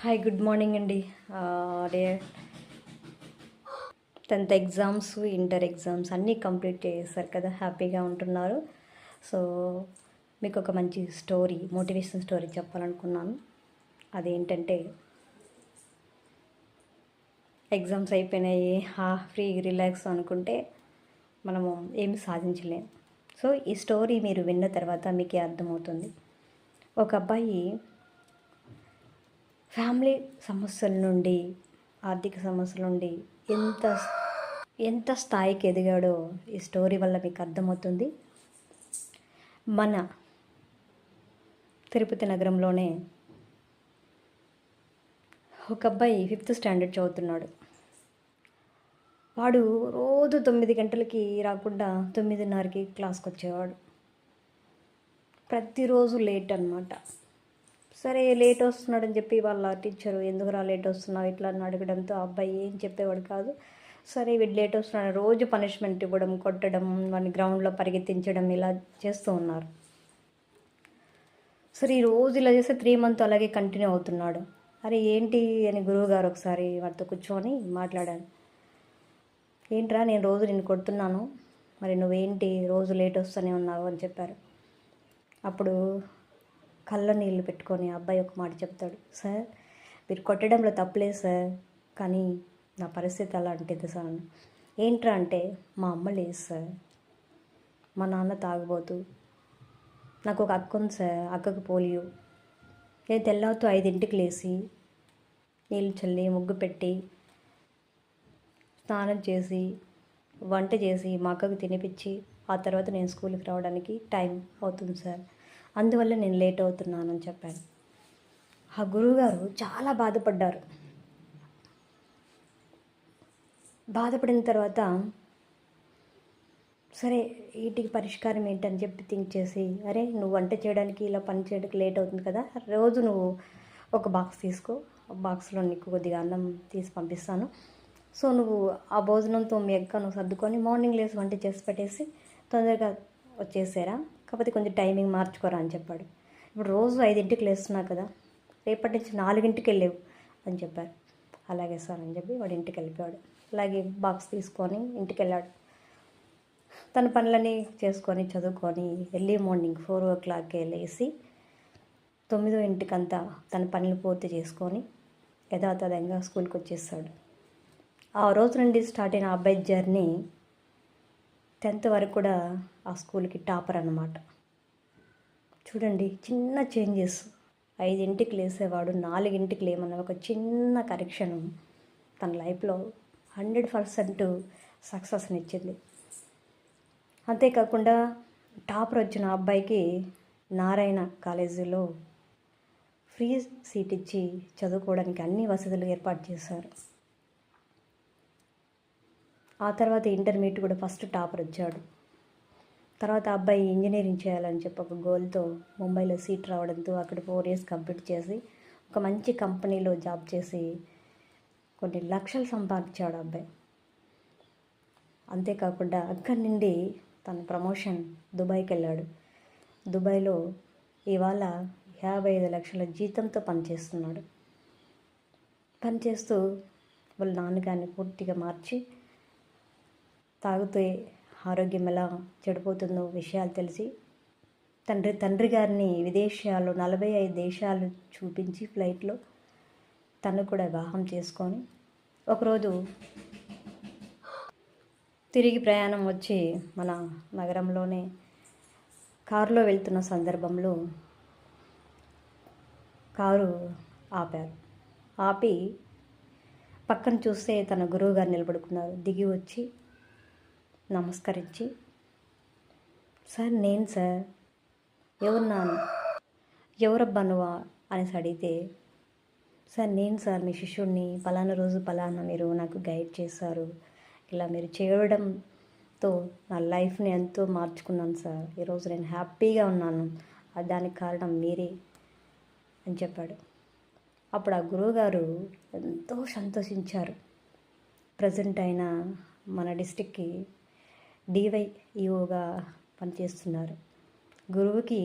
Hi good morning అండి. Day 10th exams, inter exams అన్నీ complete చేశారు కదా, హ్యాపీగా ఉంటున్నారు. సో మీకు ఒక మంచి స్టోరీ, మోటివేషన్ స్టోరీ చెప్పాలనుకున్నాను. అదేంటంటే, ఎగ్జామ్స్ అయిపోయినాయి, ఫ్రీ రిలాక్స్ అనుకుంటే మనము ఏమి సాధించలేం. సో ఈ స్టోరీ మీరు విన్న తర్వాత మీకే అర్థమవుతుంది. ఒక అబ్బాయి ఫ్యామిలీ సమస్యల నుండి, ఆర్థిక సమస్యల నుండి ఎంత ఎంత స్థాయికి ఎదిగాడో ఈ స్టోరీ వల్ల మీకు అర్థమవుతుంది. మన తిరుపతి నగరంలోనే ఒక అబ్బాయి 5th స్టాండర్డ్ చదువుతున్నాడు. వాడు రోజు 9 గంటలకి రాకుండా 9:30కి క్లాస్కి వచ్చేవాడు. ప్రతిరోజు లేట్ అనమాట. సరే లేట్ వస్తున్నాడని చెప్పి వాళ్ళ టీచరు ఎందుకురా లేట్ వస్తున్నావు ఇట్లా అని అడగడంతో ఆ అబ్బాయి ఏం చెప్పేవాడు కాదు. సరే వీడు లేట్ వస్తున్నాడు, రోజు పనిష్మెంట్ ఇవ్వడం, కొట్టడం, వాడిని గ్రౌండ్లో పరిగెత్తించడం ఇలా చేస్తూ ఉన్నారు. సరే ఈ రోజు ఇలా చేస్తే 3 months అలాగే కంటిన్యూ అవుతున్నాడు. అరే ఏంటి అని గురువుగారు ఒకసారి వాడితో కూర్చొని మాట్లాడాను. ఏంట్రా, నేను రోజు నిన్ను కొడుతున్నాను, మరి నువ్వేంటి రోజు లేట్ వస్తూనే ఉన్నావు అని చెప్పారు. అప్పుడు కళ్ళ నీళ్ళు పెట్టుకొని ఆ అబ్బాయి ఒక మాట చెప్తాడు. సార్, మీరు కొట్టడంలో తప్పులేదు సార్, కానీ నా పరిస్థితి అలాంటిది సార్. ఏంట్రా అంటే, మా అమ్మ లేదు సార్, మా నాన్న తాగుబోతు, నాకు ఒక అక్క ఉంది సార్, అక్కకు పోలియో. నేను తెల్లారితో 5ంటికి లేచి నీళ్ళు చల్లి ముగ్గు పెట్టి స్నానం చేసి వంట చేసి మా అక్కకు తినిపించి ఆ తర్వాత నేను స్కూల్కి రావడానికి టైం అవుతుంది సార్, అందువల్ల నేను లేట్ అవుతున్నానని చెప్పాను. ఆ గురువుగారు చాలా బాధపడ్డారు. బాధపడిన తర్వాత సరే వీటికి పరిష్కారం ఏంటని చెప్పి థింక్ చేసి, అరే నువ్వు వంట చేయడానికి ఇలా పని చేయడానికి లేట్ అవుతుంది కదా, రోజు నువ్వు ఒక బాక్స్ తీసుకో, ఆ బాక్స్లో నీకు కొద్దిగా అన్నం తీసి పంపిస్తాను. సో నువ్వు ఆ భోజనంతో మీ అక్క నువ్వు సర్దుకొని మార్నింగ్ లేసి వంట చేసి పెట్టేసి తొందరగా వచ్చేసారా, కాకపోతే కొంచెం టైమింగ్ మార్చుకోరా అని చెప్పాడు. ఇప్పుడు రోజు 5ంటికి లేస్తున్నావు కదా, రేపటి నుంచి 4ంటికి వెళ్ళేవు అని చెప్పారు. అలాగే సార్ అని చెప్పి వాడు ఇంటికి వెళ్ళిపోయాడు. అలాగే బాక్స్ తీసుకొని ఇంటికి వెళ్ళాడు. తన పనులన్నీ చేసుకొని చదువుకొని ఎర్లీ మార్నింగ్ 4 o'clock లేచి 9ంటికంతా తన పనులు పూర్తి చేసుకొని యథాతథంగా స్కూల్కి వచ్చేస్తాడు. ఆ రోజు నుండి స్టార్ట్ అయిన అబ్బాయి జర్నీ 10th వరకు కూడా ఆ స్కూల్కి టాపర్ అన్నమాట. చూడండి, చిన్న చేంజెస్. 5ంటికి లేసేవాడు 4ంటికి లేమన్న ఒక చిన్న కరెక్షన్ తన లైఫ్లో 100% సక్సెస్ని ఇచ్చింది. అంతేకాకుండా టాపర్ వచ్చిన అబ్బాయికి నారాయణ కాలేజీలో ఫ్రీ సీట్ ఇచ్చి చదువుకోవడానికి అన్ని వసతులు ఏర్పాటు చేశారు. ఆ తర్వాత ఇంటర్మీడియట్ కూడా ఫస్ట్ టాపర్ వచ్చాడు. తర్వాత అబ్బాయి ఇంజనీరింగ్ చేయాలని చెప్పి ఒక గోల్తో ముంబైలో సీట్ రావడంతో అక్కడ 4 years కంప్లీట్ చేసి ఒక మంచి కంపెనీలో జాబ్ చేసి కొన్ని లక్షలు సంపాదించాడు అబ్బాయి. అంతేకాకుండా అక్కడి నుండి తన ప్రమోషన్ దుబాయ్కి వెళ్ళాడు. దుబాయ్లో ఇవాళ 55 లక్షల జీతంతో పనిచేస్తున్నాడు. పనిచేస్తూ వాళ్ళ నాన్నగారిని పూర్తిగా మార్చి, తాగుతూ ఆరోగ్యం ఎలా చెడిపోతుందో విషయాలు తెలిసి తండ్రి గారిని విదేశాల్లో 45 దేశాలు చూపించి ఫ్లైట్లో తను కూడా వివాహం చేసుకొని ఒకరోజు తిరిగి ప్రయాణం వచ్చి మన నగరంలోనే కారులో వెళ్తున్న సందర్భంలో కారు ఆపారు. ఆపి పక్కన చూస్తే తన గురువుగారు నిలబడుకున్నారు. దిగి వచ్చి నమస్కరించి, సార్ నేను సార్, ఎవరున్నాను, ఎవరబ్బా నువ్వా అనేసి అడిగితే, సార్ నేను సార్ మీ శిష్యుడిని, పలానా రోజు పలానా మీరు నాకు గైడ్ చేశారు, ఇలా మీరు చేయడంతో నా లైఫ్ని ఎంతో మార్చుకున్నాను సార్, ఈరోజు నేను హ్యాపీగా ఉన్నాను, దానికి కారణం మీరే అని చెప్పాడు. అప్పుడు ఆ గురువుగారు ఎంతో సంతోషించారు. ప్రజెంట్ అయిన మన డిస్టిక్కి DYEOగా పనిచేస్తున్నారు. గురువుకి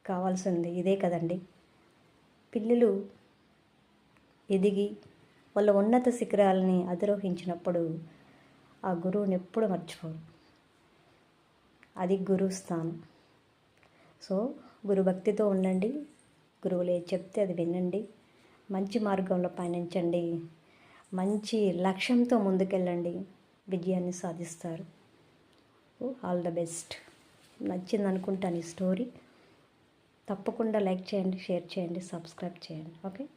కావాల్సింది ఇదే కదండి. పిల్లలు ఎదిగి వాళ్ళ ఉన్నత శిఖరాలని అధిరోహించినప్పుడు ఆ గురువుని ఎప్పుడు మర్చిపోరు. అది గురువు స్థానం. సో గురు భక్తితో ఉండండి, గురువులు ఏది చెప్తే అది వినండి, మంచి మార్గంలో పయనించండి, మంచి లక్ష్యంతో ముందుకెళ్ళండి, విజయాన్ని సాధిస్తారు. All the best. నచ్చింది అనుకుంటాను ఈ స్టోరీ. తప్పకుండా లైక్ చేయండి, షేర్ చేయండి, సబ్స్క్రైబ్ చేయండి. ఓకే.